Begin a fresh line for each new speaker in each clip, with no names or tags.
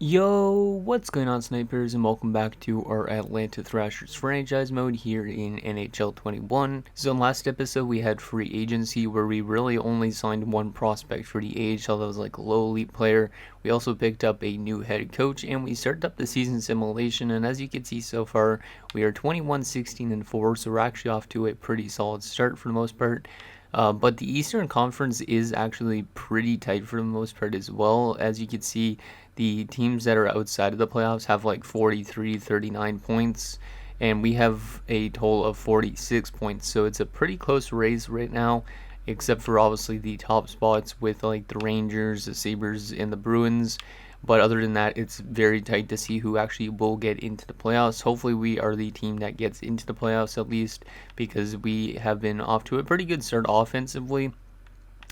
Yo, what's going on, snipers, and welcome back to our Atlanta Thrashers franchise mode here in NHL 21. So in last episode we had free agency where we really only signed one prospect for the AHL that was like a low elite player. We also picked up a new head coach and we started up the season simulation, and as you can see so far we are 21-16-4, so we're actually off to a pretty solid start for the most part. But the Eastern Conference is actually pretty tight for the most part as well. As you can see, the teams that are outside of the playoffs have like 43, 39 points, and we have a total of 46 points. So it's a pretty close race right now, except for obviously the top spots with like the Rangers, the Sabres, and the Bruins. But other than that, it's very tight to see who actually will get into the playoffs. Hopefully we are the team that gets into the playoffs at least, because we have been off to a pretty good start offensively.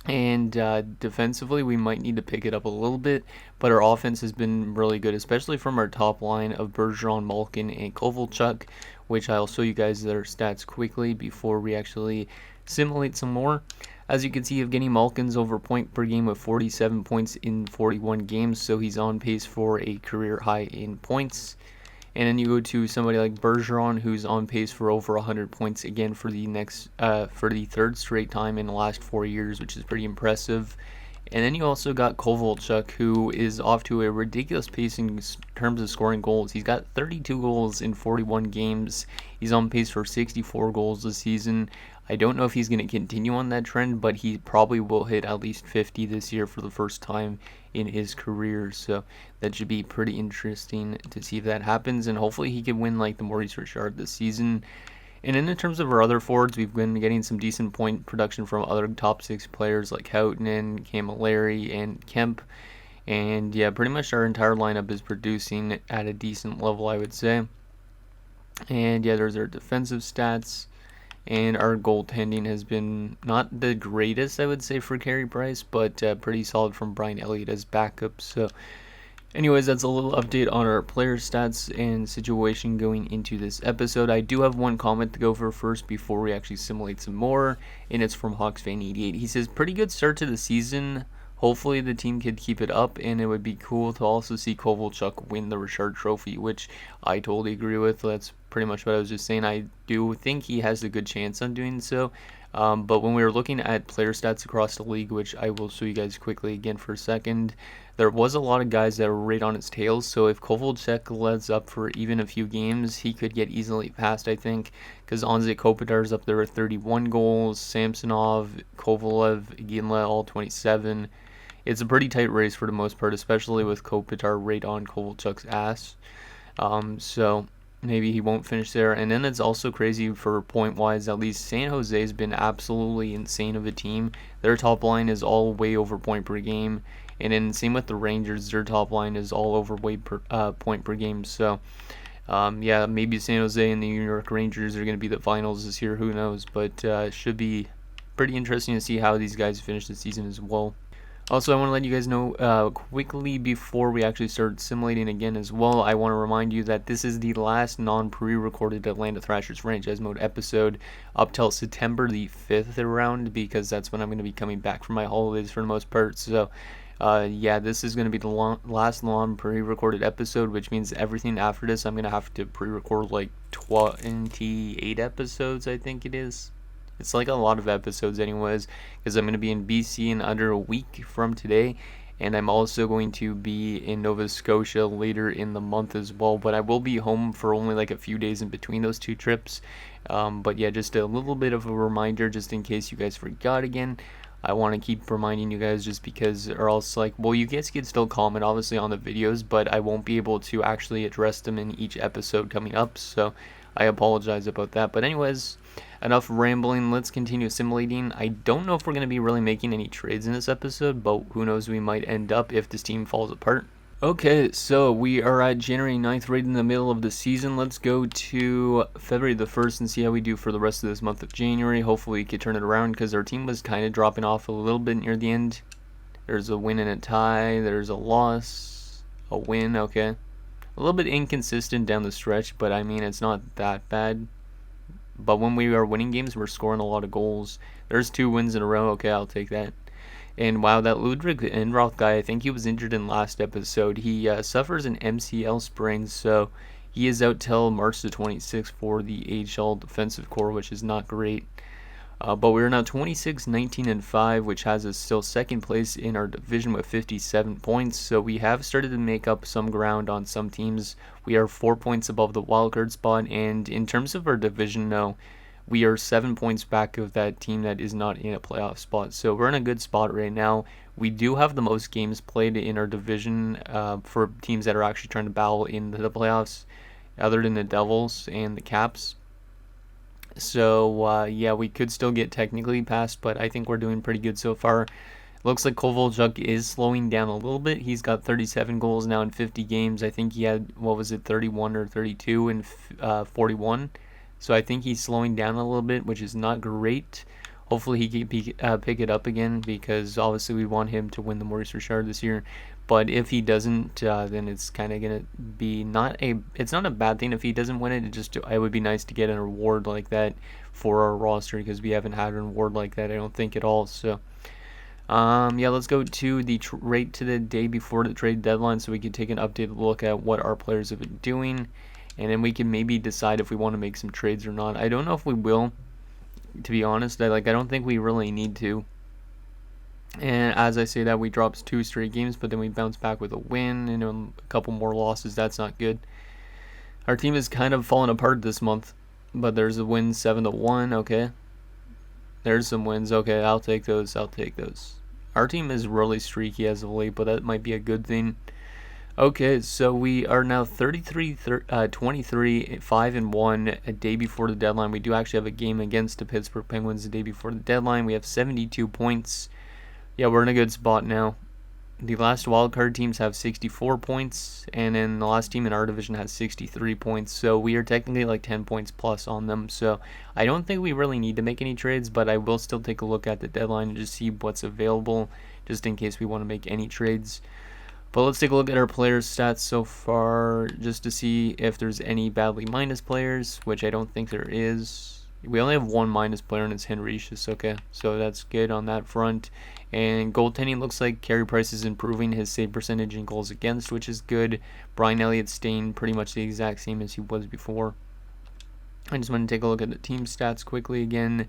And defensively, we might need to pick it up a little bit, but our offense has been really good, especially from our top line of Bergeron, Malkin, and Kovalchuk, which I'll show you guys their stats quickly before we actually simulate some more. As you can see, Evgeny Malkin's over point per game with 47 points in 41 games, so he's on pace for a career high in points. And then you go to somebody like Bergeron, who's on pace for over 100 points again for the third straight time in the last 4 years, which is pretty impressive. And then you also got Kovalchuk, who is off to a ridiculous pace in terms of scoring goals. He's got 32 goals in 41 games. He's on pace for 64 goals this season. I don't know if he's going to continue on that trend, but he probably will hit at least 50 this year for the first time in his career. So that should be pretty interesting to see if that happens, and hopefully he can win like the Maurice Richard this season. And in terms of our other forwards, we've been getting some decent point production from other top 6 players like Houghton, Camilleri, and Kemp. And yeah, pretty much our entire lineup is producing at a decent level, I would say. And yeah, there's our defensive stats. And our goaltending has been not the greatest, I would say, for Carey Price, but pretty solid from Brian Elliott as backup. So anyways, that's a little update on our player stats and situation going into this episode. I do have one comment to go for first before we actually simulate some more, and it's from HawksFan88. He says, pretty good start to the season. Hopefully the team could keep it up, and it would be cool to also see Kovalchuk win the Richard Trophy, which I totally agree with. That's pretty much what I was just saying. I do think he has a good chance on doing so. But when we were looking at player stats across the league, which I will show you guys quickly again for a second, there was a lot of guys that were right on its tails. So if Kovalchuk lets up for even a few games, he could get easily past, I think, because Anze Kopitar's up there with 31 goals, Samsonov, Kovalev, Ginla, all 27. It's a pretty tight race for the most part, especially with Kopitar right on Kovalchuk's ass. So maybe he won't finish there. And then it's also crazy for point-wise. At least San Jose's been absolutely insane of a team. Their top line is all way over point per game. And then same with the Rangers. Their top line is all over point per game. So yeah, maybe San Jose and the New York Rangers are going to be the finals this year. Who knows? But it should be pretty interesting to see how these guys finish the season as well. Also, I want to let you guys know quickly before we actually start simulating again as well, I want to remind you that this is the last non-pre-recorded Atlanta Thrashers franchise mode episode up till September the 5th around, because that's when I'm going to be coming back from my holidays for the most part. So yeah, this is going to be the last non-pre-recorded episode, which means everything after this I'm going to have to pre-record like 28 episodes, I think it is. It's like a lot of episodes anyways, because I'm going to be in BC in under a week from today, and I'm also going to be in Nova Scotia later in the month as well, but I will be home for only like a few days in between those two trips. But yeah, just a little bit of a reminder just in case you guys forgot again. I want to keep reminding you guys just because, or else like, well, you guys can still comment obviously on the videos, but I won't be able to actually address them in each episode coming up, so I apologize about that. But anyways, enough rambling, let's continue simulating. I don't know if we're going to be really making any trades in this episode, but who knows, we might end up if this team falls apart. Okay, so we are at January 9th, right in the middle of the season. Let's go to February the 1st and see how we do for the rest of this month of January. Hopefully we can turn it around, because our team was kind of dropping off a little bit near the end. There's a win and a tie, there's a loss, a win, okay. A little bit inconsistent down the stretch, but I mean, it's not that bad. But when we are winning games, we're scoring a lot of goals. There's 2 wins in a row. Okay, I'll take that. And wow, that Ludwig Enroth guy, I think he was injured in last episode. He suffers an MCL sprain, so he is out till March the 26th for the AHL defensive core, which is not great. But we're now 26, 19, and 5, which has us still second place in our division with 57 points. So we have started to make up some ground on some teams. We are 4 points above the wildcard spot, and in terms of our division now, we are 7 points back of that team that is not in a playoff spot. So we're in a good spot right now. We do have the most games played in our division for teams that are actually trying to battle into the playoffs, other than the Devils and the Caps. So, yeah, we could still get technically past, but I think we're doing pretty good so far. Looks like Kovalchuk is slowing down a little bit. He's got 37 goals now in 50 games. I think he had, 31 or 32 in 41. So I think he's slowing down a little bit, which is not great. Hopefully he can pick it up again, because obviously we want him to win the Maurice Richard this year. But if he doesn't, then it's kind of gonna be it's not a bad thing if he doesn't win it. It would be nice to get an award like that for our roster, because we haven't had an award like that, I don't think, at all. So, yeah, let's go to the right to the day before the trade deadline, so we can take an updated look at what our players have been doing, and then we can maybe decide if we want to make some trades or not. I don't know if we will, to be honest. I don't think we really need to. And as I say that, we dropped 2 straight games, but then we bounced back with a win and a couple more losses. That's not good. Our team is kind of falling apart this month, but there's a win, 7-1. Okay, there's some wins. Okay, I'll take those. Our team is really streaky as of late, but that might be a good thing. Okay, so we are now 23, 23, 5-1 a day before the deadline. We do actually have a game against the Pittsburgh Penguins the day before the deadline. We have 72 points. Yeah, we're in a good spot now. The last wildcard teams have 64 points, and then the last team in our division has 63 points. So we are technically like 10 points plus on them. So I don't think we really need to make any trades, but I will still take a look at the deadline and just see what's available, just in case we want to make any trades. But let's take a look at our players' stats so far, just to see if there's any badly minus players, which I don't think there is. We only have 1 minus player, and it's Henricius. Okay, so that's good on that front. And goaltending looks like Carey Price is improving his save percentage and goals against, which is good. Brian Elliott's staying pretty much the exact same as he was before. I just want to take a look at the team stats quickly again,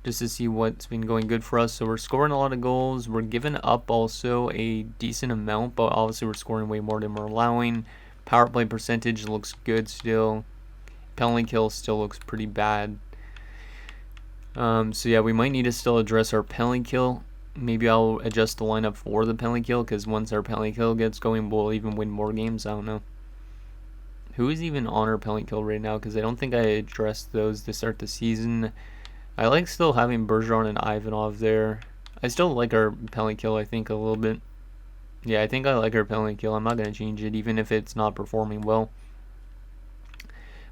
just to see what's been going good for us. So we're scoring a lot of goals. We're giving up also a decent amount, but obviously we're scoring way more than we're allowing. Power play percentage looks good still. Penalty kill still looks pretty bad. So yeah, we might need to still address our penalty kill. Maybe I'll adjust the lineup for the penalty kill, because once our penalty kill gets going, we'll even win more games. I don't know. Who is even on our penalty kill right now? Because I don't think I addressed those to start the season. I like still having Bergeron and Ivanov there. I still like our penalty kill, I think, a little bit. Yeah, I think I like our penalty kill. I'm not going to change it, even if it's not performing well.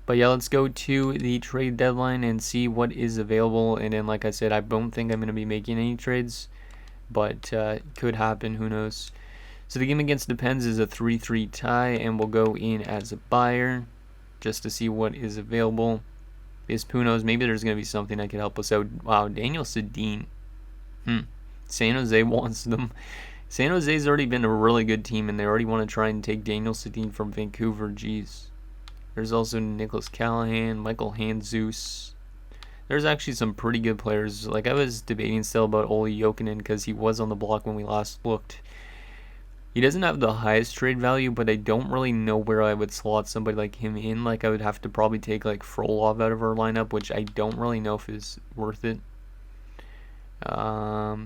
But yeah, let's go to the trade deadline and see what is available. And then, like I said, I don't think I'm going to be making any trades, but it could happen. Who knows? So the game against the Pens is a 3-3 tie, and we'll go in as a buyer just to see what is available. Who knows? Maybe there's going to be something that could help us out. Wow, Daniel Sedin. San Jose wants them. San Jose's already been a really good team, and they already want to try and take Daniel Sedin from Vancouver. Jeez. There's also Nicholas Callahan, Michael Handzus. There's actually some pretty good players. Like, I was debating still about Olli Jokinen, because he was on the block when we last looked. He doesn't have the highest trade value, but I don't really know where I would slot somebody like him in. Like, I would have to probably take, like, Frolov out of our lineup, which I don't really know if is worth it. A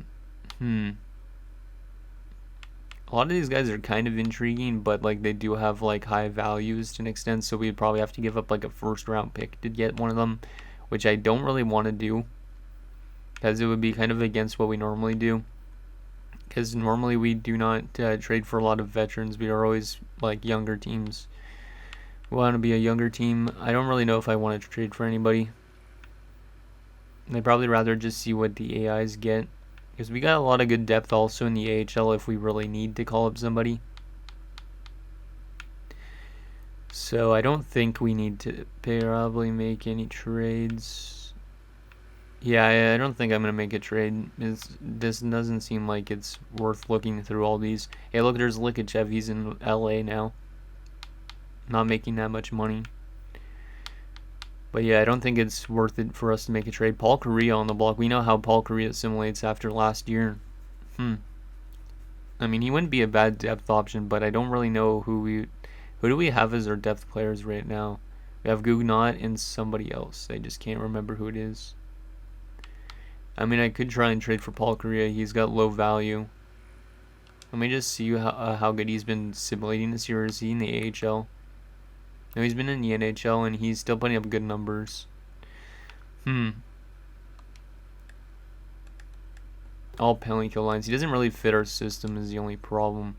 lot of these guys are kind of intriguing, but, like, they do have, like, high values to an extent, so we'd probably have to give up, like, a first-round pick to get one of them, which I don't really want to do, because it would be kind of against what we normally do. Because normally we do not trade for a lot of veterans. We are always like younger teams. We want to be a younger team. I don't really know if I want to trade for anybody. I'd probably rather just see what the AIs get. Because we got a lot of good depth also in the AHL if we really need to call up somebody. So I don't think we need to probably make any trades. Yeah, I don't think I'm going to make a trade. This doesn't seem like it's worth looking through all these. Hey, look, there's Likachev. He's in LA now. Not making that much money. But yeah, I don't think it's worth it for us to make a trade. Paul Correa on the block. We know how Paul Correa assimilates after last year. I mean, he wouldn't be a bad depth option, but I don't really know who do we have as our depth players right now. We have Gugnot and somebody else. I just can't remember who it is. I mean, I could try and trade for Paul Correa. He's got low value. Let me just see how good he's been simulating this year. Is he in the AHL? No, he's been in the NHL, and he's still putting up good numbers. All penalty kill lines. He doesn't really fit our system is the only problem.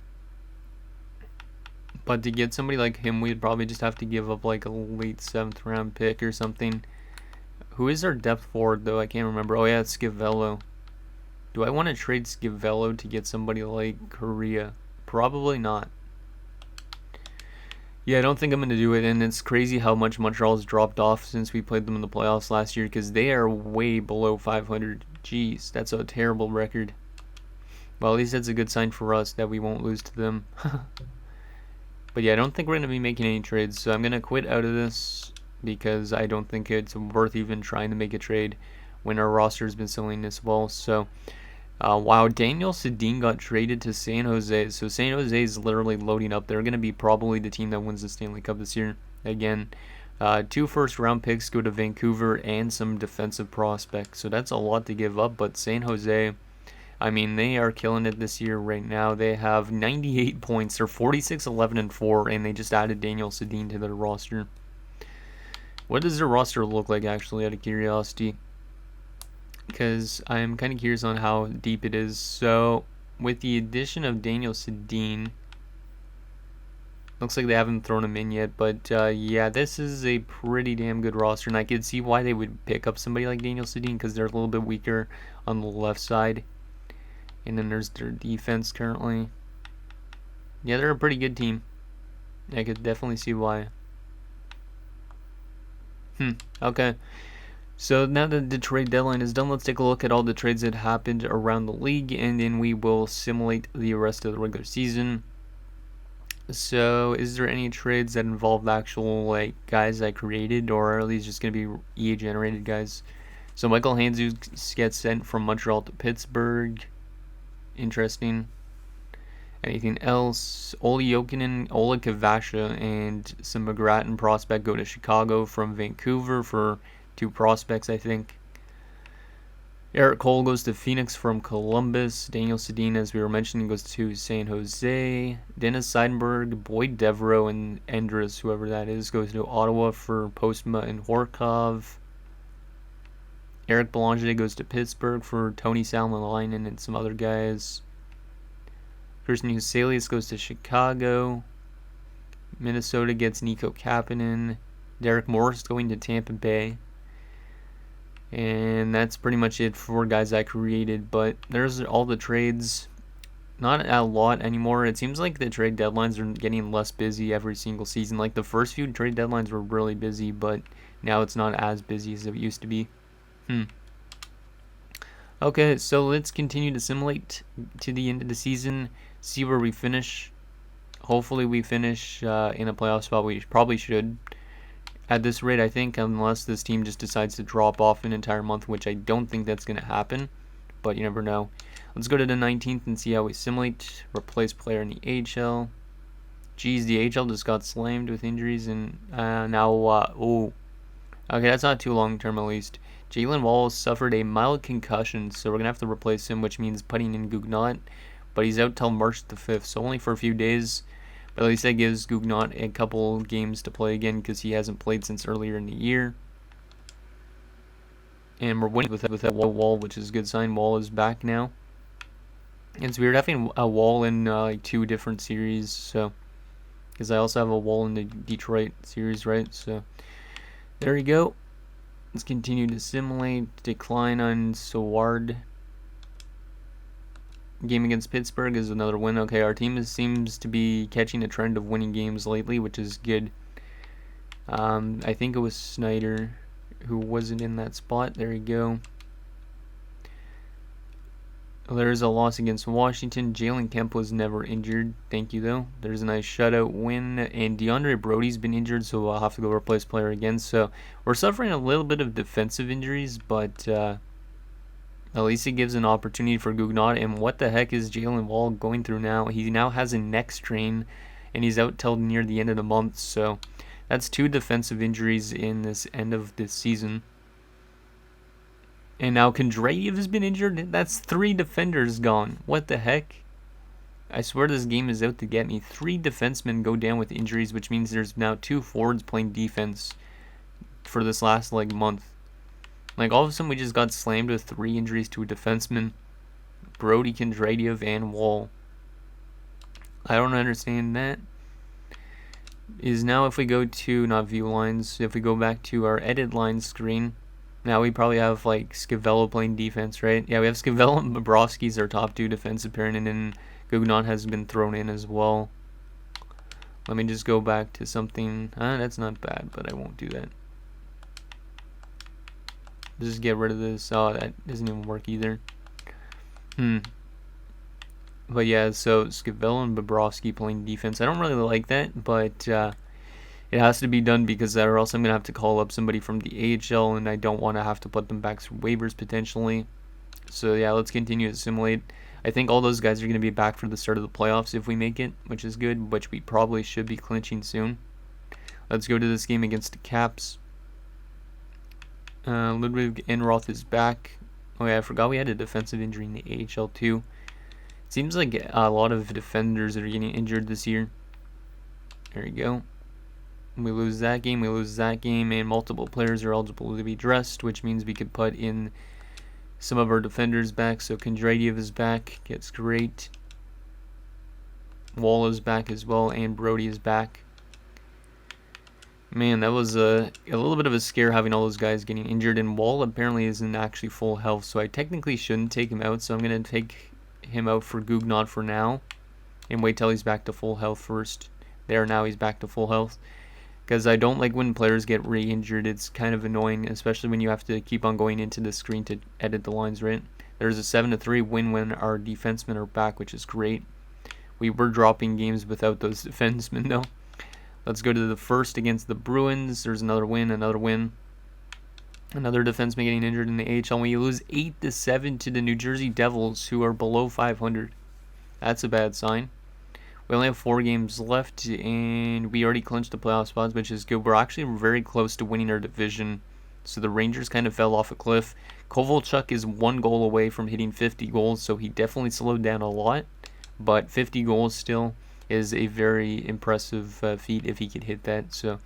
But to get somebody like him, we'd probably just have to give up like a late 7th round pick or something. Who is our depth forward, though? I can't remember. Oh, yeah, it's Schiavello. Do I want to trade Schiavello to get somebody like Correa? Probably not. Yeah, I don't think I'm going to do it, and it's crazy how much Montreal's dropped off since we played them in the playoffs last year, because they are way below 500. Jeez, that's a terrible record. Well, at least that's a good sign for us that we won't lose to them. But yeah, I don't think we're going to be making any trades, so I'm going to quit out of this because I don't think it's worth even trying to make a trade when our roster's been selling this well. So, wow, Daniel Sedin got traded to San Jose. So San Jose is literally loading up. They're going to be probably the team that wins the Stanley Cup this year. Again, 2 first-round picks go to Vancouver and some defensive prospects. So that's a lot to give up, but San Jose, I mean, they are killing it this year right now. They have 98 points. They're 46, 11, and 4, and they just added Daniel Sedin to their roster. What does their roster look like, actually, out of curiosity? Because I'm kind of curious on how deep it is. So, with the addition of Daniel Sedin, looks like they haven't thrown him in yet. But, yeah, this is a pretty damn good roster, and I could see why they would pick up somebody like Daniel Sedin, because they're a little bit weaker on the left side. And then there's their defense currently. Yeah, they're a pretty good team. I could definitely see why. Okay. So now that the trade deadline is done, let's take a look at all the trades that happened around the league, and then we will simulate the rest of the regular season. So, is there any trades that involve actual like guys I created, or are these just going to be EA generated guys? So Michael Handzus gets sent from Montreal to Pittsburgh. Interesting. Anything else? Olli Jokinen, Ola Kavasha, and some McGrattan prospect go to Chicago from Vancouver for 2 prospects, I think. Eric Cole goes to Phoenix from Columbus. Daniel Sedin, as we were mentioning, goes to San Jose. Dennis Seidenberg, Boyd Devereaux, and Andrus, whoever that is, goes to Ottawa for Postma and Horkov. Eric Belanger goes to Pittsburgh for Tony Salmelainen and some other guys. Kirsten Huselius goes to Chicago. Minnesota gets Nico Kapanen. Derek Morris going to Tampa Bay. And that's pretty much it for guys I created. But there's all the trades. Not a lot anymore. It seems like the trade deadlines are getting less busy every single season. Like the first few trade deadlines were really busy, but now it's not as busy as it used to be. Okay, so let's continue to simulate to the end of the season, see where we finish. Hopefully we finish in a playoff spot. We probably should at this rate, I think, unless this team just decides to drop off an entire month, which I don't think that's going to happen, but you never know. Let's go to the 19th and see how we simulate. Replace player in the AHL. Geez, the AHL just got slammed with injuries, and okay, that's not too long term at least. Jalen Walls suffered a mild concussion, so we're going to have to replace him, which means putting in Gugnot. But he's out till March the 5th, so only for a few days. But at least that gives Gugnot a couple games to play again because he hasn't played since earlier in the year. And we're winning with that Wall, which is a good sign. Wall is back now. It's weird having a Wall in like 2 different series, so because I also have a Wall in the Detroit series, right? So there you go. Let's continue to simulate. Decline on Seward. Game against Pittsburgh is another win. Okay, our team seems to be catching a trend of winning games lately, which is good. I think it was Snyder who wasn't in that spot. There you go. There's a loss against Washington. Jalen Kemp was never injured. Thank you, though. There's a nice shutout win. And DeAndre Brody's been injured, so we'll have to go replace player again. So we're suffering a little bit of defensive injuries, but at least it gives an opportunity for Gugnaut. And what the heck is Jalen Wall going through now? He now has a neck strain, and he's out till near the end of the month. So that's 2 defensive injuries in this end of this season. And now Kondrayev has been injured. That's 3 defenders gone. What the heck? I swear this game is out to get me. 3 defensemen go down with injuries, which means there's now 2 forwards playing defense for this last month. All of a sudden we just got slammed with 3 injuries to a defenseman. Brody, Kondrayev, and Wall. I don't understand that. Is now if we go to, not view lines, if we go back to our edit lines screen, now we probably have Scavello playing defense, right? Yeah, we have Scavello and Bobrovsky's our top 2 defensive pairing, and then Gugnaut has been thrown in as well. Let me just go back to something. That's not bad, but I won't do that. Just get rid of this. Oh, that doesn't even work either. But yeah, so Scavello and Bobrovsky playing defense. I don't really like that, but it has to be done because or else I'm going to have to call up somebody from the AHL, and I don't want to have to put them back through waivers potentially. So yeah, let's continue to simulate. I think all those guys are going to be back for the start of the playoffs if we make it, which is good, which we probably should be clinching soon. Let's go to this game against the Caps. Ludwig Enroth is back. Oh yeah, I forgot we had a defensive injury in the AHL too. Seems like a lot of defenders are getting injured this year. There we go. We lose that game, and multiple players are eligible to be dressed, which means we could put in some of our defenders back. So Kondrayev is back, gets great. Wall is back as well, and Brody is back. Man, that was a little bit of a scare having all those guys getting injured, and Wall apparently isn't actually full health, so I technically shouldn't take him out, so I'm going to take him out for Gugnaut for now, and wait till he's back to full health first. There, now he's back to full health. Because I don't like when players get re-injured. It's kind of annoying, especially when you have to keep on going into the screen to edit the lines, right? There's a 7-3 win when our defensemen are back, which is great. We were dropping games without those defensemen, though. Let's go to the first against the Bruins. There's another win, another win. Another defenseman getting injured in the AHL. We lose 8-7 to the New Jersey Devils, who are below 500. That's a bad sign. We only have 4 games left, and we already clinched the playoff spots, which is good. We're actually very close to winning our division. So the Rangers kind of fell off a cliff. Kovalchuk is 1 goal away from hitting 50 goals, so he definitely slowed down a lot. But 50 goals still is a very impressive feat if he could hit that. So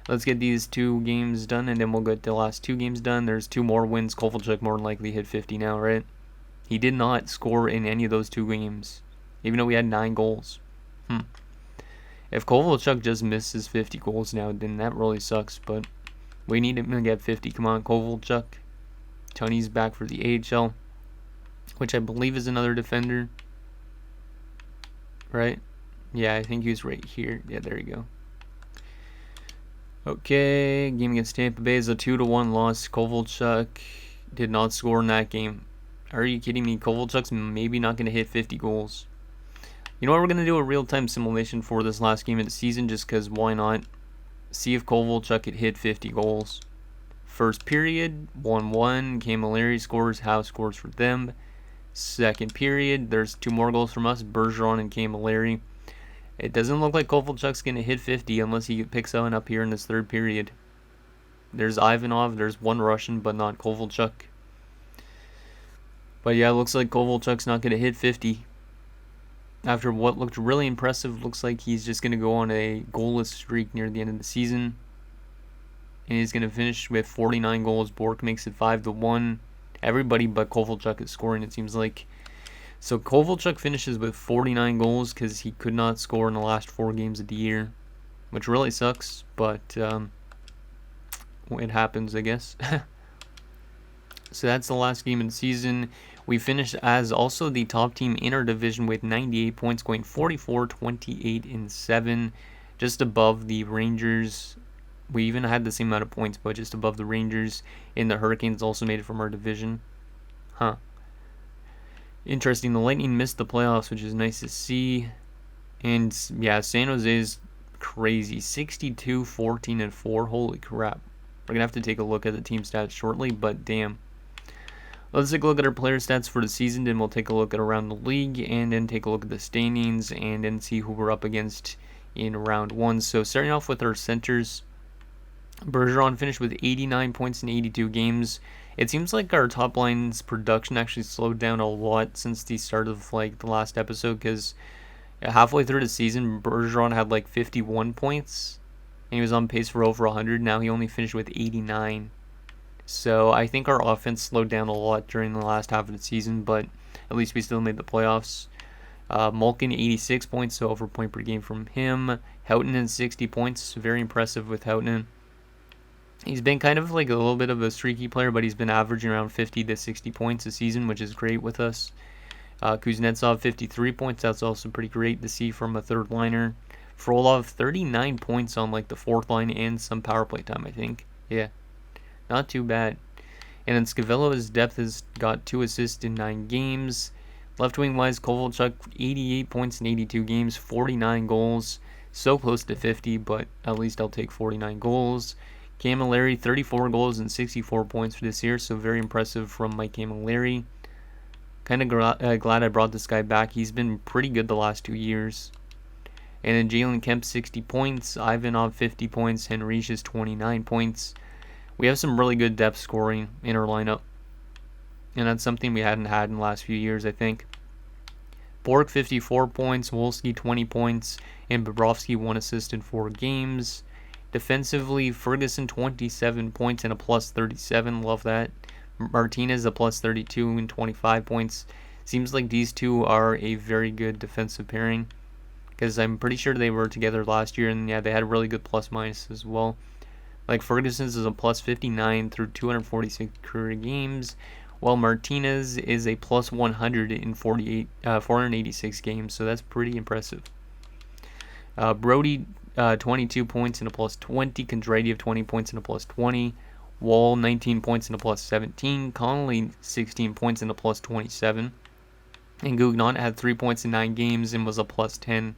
let's get these 2 games done, and then we'll get the last 2 games done. There's 2 more wins. Kovalchuk more than likely hit 50 now, right? He did not score in any of those 2 games, even though we had 9 goals. If Kovalchuk just misses 50 goals now, then that really sucks, but we need him to get 50. Come on, Kovalchuk. Tony's back for the AHL, which I believe is another defender, right? Yeah, I think he was right here. Yeah, there you go. Okay, game against Tampa Bay is a 2-1 loss. Kovalchuk did not score in that game. Are you kidding me? Kovalchuk's maybe not going to hit 50 goals. You know what, we're going to do a real-time simulation for this last game of the season, just because why not? See if Kovalchuk could hit 50 goals. First period, 1-1. Camilleri scores. Howe scores for them. Second period, there's 2 more goals from us, Bergeron and Camilleri. It doesn't look like Kovalchuk's going to hit 50 unless he picks someone up here in this third period. There's Ivanov, there's 1 Russian, but not Kovalchuk. But yeah, it looks like Kovalchuk's not going to hit 50. After what looked really impressive, looks like he's just going to go on a goalless streak near the end of the season. And he's going to finish with 49 goals. Bork makes it 5-1. Everybody but Kovalchuk is scoring, it seems like. So Kovalchuk finishes with 49 goals because he could not score in the last 4 games of the year, which really sucks, but it happens, I guess. So that's the last game of the season. We finished as also the top team in our division with 98 points, going 44, 28, and 7, just above the Rangers. We even had the same amount of points, but just above the Rangers. And the Hurricanes also made it from our division. Interesting, the Lightning missed the playoffs, which is nice to see. And yeah, San Jose's crazy. 62, 14, and 4. Holy crap. We're going to have to take a look at the team stats shortly, but damn. Let's take a look at our player stats for the season, then we'll take a look at around the league, and then take a look at the standings, and then see who we're up against in round 1. So starting off with our centers, Bergeron finished with 89 points in 82 games. It seems like our top line's production actually slowed down a lot since the start of like the last episode, because halfway through the season, Bergeron had like 51 points, and he was on pace for over 100. Now he only finished with 89. So I think our offense slowed down a lot during the last half of the season, but at least we still made the playoffs. Malkin, 86 points, so over point per game from him. Houghton, 60 points. Very impressive with Houghton. He's been kind of like a little bit of a streaky player, but he's been averaging around 50 to 60 points a season, which is great with us. Kuznetsov, 53 points. That's also pretty great to see from a third liner. Frolov, 39 points on like the fourth line and some power play time, I think. Yeah, not too bad. And then Scavello's depth has got 2 assists in 9 games. Left wing wise, Kovalchuk, 88 points in 82 games, 49 goals. So close to 50, but at least I'll take 49 goals. Camilleri, 34 goals and 64 points for this year, so very impressive from Mike Camilleri. Kind of glad I brought this guy back. He's been pretty good the last 2 years. And then Jalen Kemp, 60 points. Ivanov, 50 points. Henriches, 29 points. We have some really good depth scoring in our lineup, and that's something we hadn't had in the last few years, I think. Bork, 54 points. Wolski, 20 points. And Bobrovsky, 1 assist in 4 games. Defensively, Ferguson, 27 points and a plus 37. Love that. Martinez, a plus 32 and 25 points. Seems like these two are a very good defensive pairing, because I'm pretty sure they were together last year, and yeah, they had really good plus minus as well. Like Ferguson's is a plus 59 through 246 career games, while Martinez is a plus 100 in 486 games, so that's pretty impressive. Brody, 22 points and a plus 20. Condrati, 20 points and a plus 20. Wall, 19 points and a plus 17. Connolly, 16 points and a plus 27. And Gugnon had 3 points in 9 games and was a plus 10.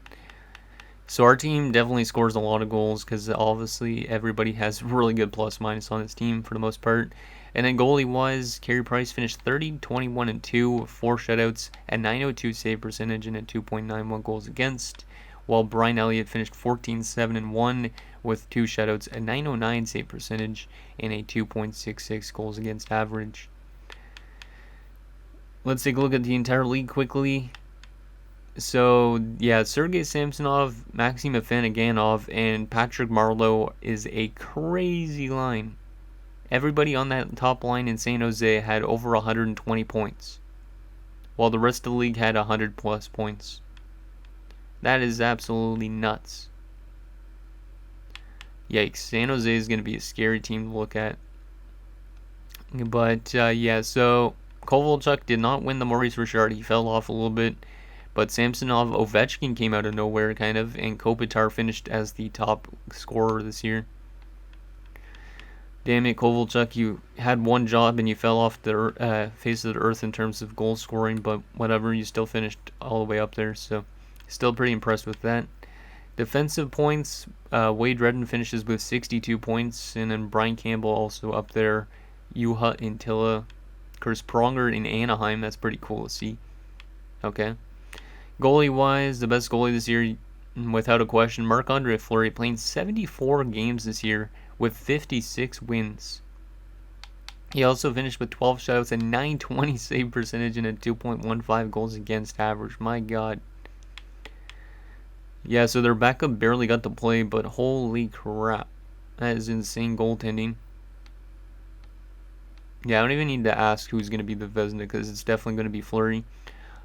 So our team definitely scores a lot of goals, because obviously everybody has really good plus minus on this team for the most part. And then goalie-wise, Carey Price finished 30, 21, and 2, 4 shutouts, a 902 save percentage, and a 2.91 goals against. While Brian Elliott finished 14, 7, and 1 with 2 shutouts, a 909 save percentage, and a 2.66 goals against average. Let's take a look at the entire league quickly. So, yeah, Sergei Samsonov, Maxim Afanaganov, and Patrick Marleau is a crazy line. Everybody on that top line in San Jose had over 120 points, while the rest of the league had 100 plus points. That is absolutely nuts. Yikes, San Jose is going to be a scary team to look at. But, yeah, so Kovalchuk did not win the Maurice Richard. He fell off a little bit. But Samsonov, Ovechkin came out of nowhere, kind of, and Kopitar finished as the top scorer this year. Damn it, Kovalchuk, you had one job and you fell off the face of the earth in terms of goal scoring, but whatever, you still finished all the way up there, so still pretty impressed with that. Defensive points, Wade Redden finishes with 62 points, and then Brian Campbell also up there, Juha Intila, Chris Pronger in Anaheim. That's pretty cool to see. Okay. Goalie-wise, the best goalie this year, without a question, Marc-Andre Fleury, playing 74 games this year with 56 wins. He also finished with 12 shutouts, a 920 save percentage, and a 2.15 goals against average. My God. Yeah, so their backup barely got to play, but holy crap. That is insane goaltending. Yeah, I don't even need to ask who's going to be the Vezina, because it's definitely going to be Fleury.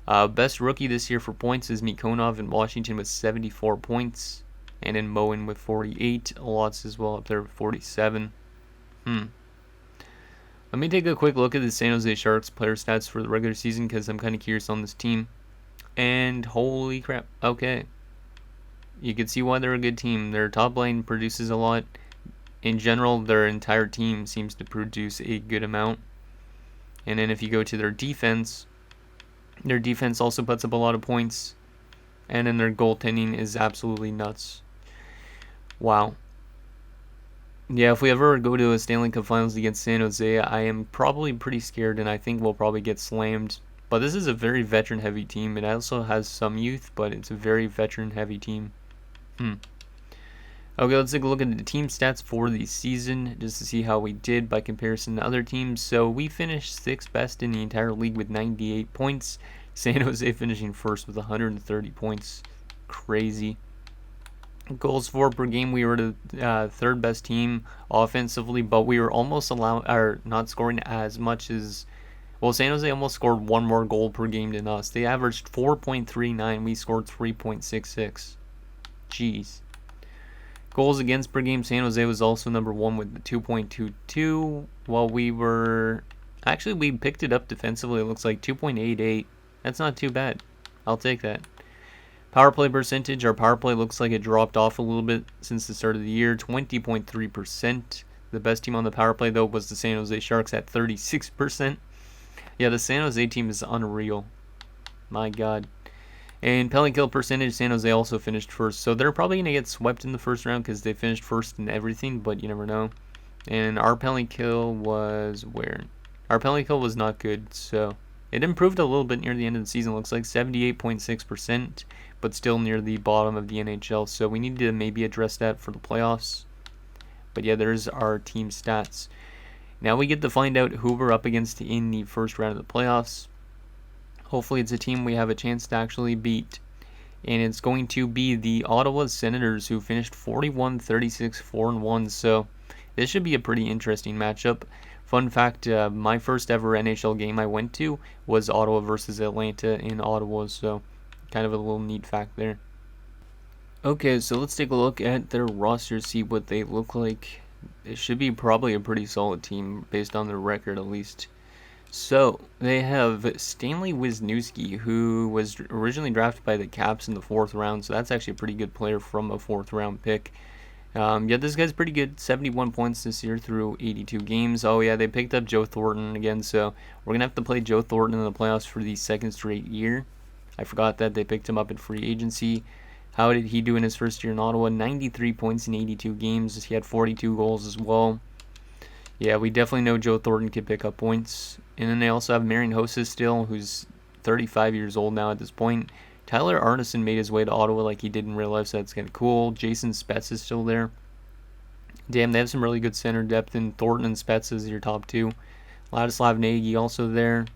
Best rookie this year for points is Mikonov in Washington with 74 points. And then Moen with 48. Lots as well up there with 47. Let me take a quick look at the San Jose Sharks player stats for the regular season, because I'm kind of curious on this team. And holy crap. Okay. You can see why they're a good team. Their top line produces a lot. In general, their entire team seems to produce a good amount. And then if you go to their defense, Their defense also puts up a lot of points. And then their goaltending is absolutely nuts. Wow. Yeah, if we ever go to a Stanley Cup Finals against San Jose, I am probably pretty scared, and I think we'll probably get slammed. But this is a very veteran-heavy team. It also has some youth, but it's a very veteran-heavy team. Okay, let's take a look at the team stats for the season, just to see how we did by comparison to other teams. So we finished 6th best in the entire league with 98 points. San Jose finishing first with 130 points. Crazy. Goals for per game, we were the 3rd best team offensively, but we were almost not scoring as much as... Well, San Jose almost scored 1 more goal per game than us. They averaged 4.39. We scored 3.66. Jeez. Goals against per game, San Jose was also number 1 with the 2.22. While we were... Actually, we picked it up defensively. It looks like 2.88. That's not too bad. I'll take that. Power play percentage. Our power play looks like it dropped off a little bit since the start of the year. 20.3%. The best team on the power play, though, was the San Jose Sharks at 36%. Yeah, the San Jose team is unreal. My God. And penalty kill percentage, San Jose also finished first. So they're probably going to get swept in the first round because they finished first in everything, but you never know. And our penalty kill was where? Our penalty kill was not good, so it improved a little bit near the end of the season. It looks like 78.6%, but still near the bottom of the NHL. So we need to maybe address that for the playoffs. But yeah, there's our team stats. Now we get to find out who we're up against in the first round of the playoffs. Hopefully it's a team we have a chance to actually beat. And it's going to be the Ottawa Senators, who finished 41-36, 4-1. So this should be a pretty interesting matchup. Fun fact, my first ever NHL game I went to was Ottawa versus Atlanta in Ottawa. So kind of a little neat fact there. Okay, so let's take a look at their roster, see what they look like. It should be probably a pretty solid team based on their record at least. So they have Stanley Wisniewski, who was originally drafted by the Caps in the 4th round. So that's actually a pretty good player from a 4th round pick. Yeah, this guy's pretty good. 71 points this year through 82 games. Oh yeah, they picked up Joe Thornton again. So we're gonna have to play Joe Thornton in the playoffs for the 2nd straight year. I forgot that they picked him up in free agency. How did he do in his first year in Ottawa? 93 points in 82 games. He had 42 goals as well. Yeah, we definitely know Joe Thornton can pick up points. And then they also have Marian Hossa still, who's 35 years old now at this point. Tyler Arneson made his way to Ottawa like he did in real life, so that's kind of cool. Jason Spetz is still there. Damn, they have some really good center depth, and Thornton and Spetz is your top 2. Ladislav Nagy also there.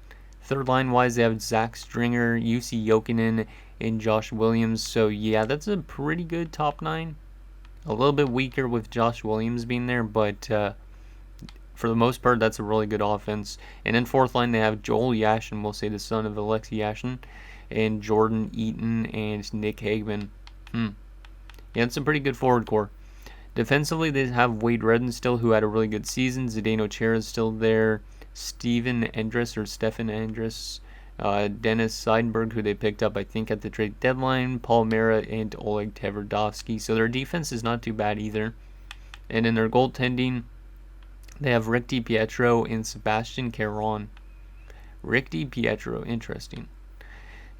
Third line-wise, they have Zach Stringer, UC Jokinen, and Josh Williams. So, yeah, that's a pretty good top 9. A little bit weaker with Josh Williams being there, but for the most part, that's a really good offense. And then 4th line, they have Joel Yashin, we'll say the son of Alexei Yashin, and Jordan Eaton and Nick Hagman. Yeah, it's a pretty good forward core. Defensively, they have Wade Redden still, who had a really good season. Zdeno Chara is still there. Stefan Andrus, Dennis Seidenberg, who they picked up, I think, at the trade deadline, Paul Mera, and Oleg Tverdovsky. So their defense is not too bad either. And in their goaltending, they have Rick DiPietro and Sebastian Caron. Rick DiPietro, interesting.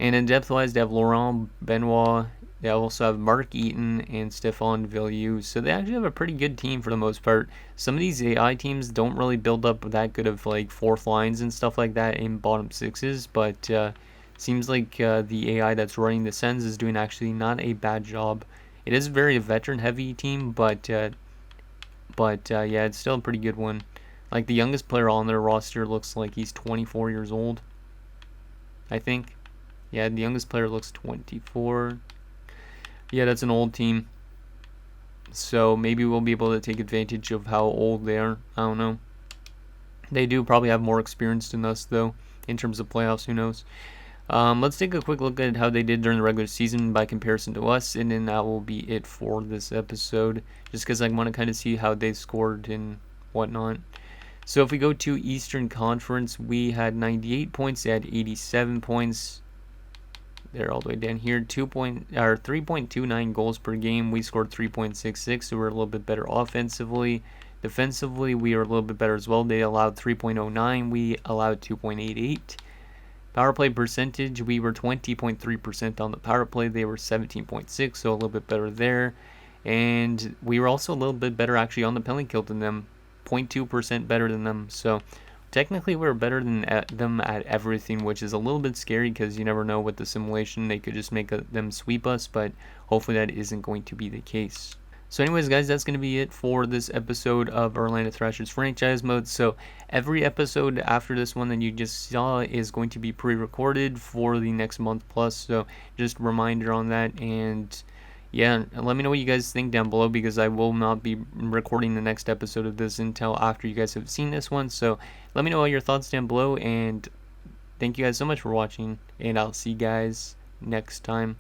And in depth-wise, they have Laurent Benoit. They also have Mark Eaton and Stefan Villiers. So they actually have a pretty good team for the most part. Some of these AI teams don't really build up that good of like 4th lines and stuff like that in bottom 6s. But seems like the AI that's running the Sens is doing actually not a bad job. It is a very veteran-heavy team, but yeah, it's still a pretty good one. Like the youngest player on their roster looks like he's 24 years old, I think. Yeah, the youngest player looks 24. Yeah, that's an old team. So maybe we'll be able to take advantage of how old they are. I don't know. They do probably have more experience than us, though, in terms of playoffs. Who knows? Let's take a quick look at how they did during the regular season by comparison to us, and then that will be it for this episode, just because I want to kind of see how they scored and whatnot. So if we go to Eastern Conference, we had 98 points. They had 87 points. They're all the way down here. 3.29 goals per game. We scored 3.66, so we're a little bit better offensively. Defensively, we are a little bit better as well. They allowed 3.09. We allowed 2.88. Power play percentage, we were 20.3% on the power play. They were 17.6, so a little bit better there. And we were also a little bit better actually on the penalty kill than them, 0.2% better than them. So technically we're better than them at everything, which is a little bit scary because you never know with the simulation. They could just make them sweep us, but hopefully that isn't going to be the case. So anyways, guys, that's going to be it for this episode of Orlando Thrashers franchise mode. So every episode after this one that you just saw is going to be pre-recorded for the next month plus. So just a reminder on that. And yeah, let me know what you guys think down below, because I will not be recording the next episode of this until after you guys have seen this one. So let me know all your thoughts down below, and thank you guys so much for watching, and I'll see you guys next time.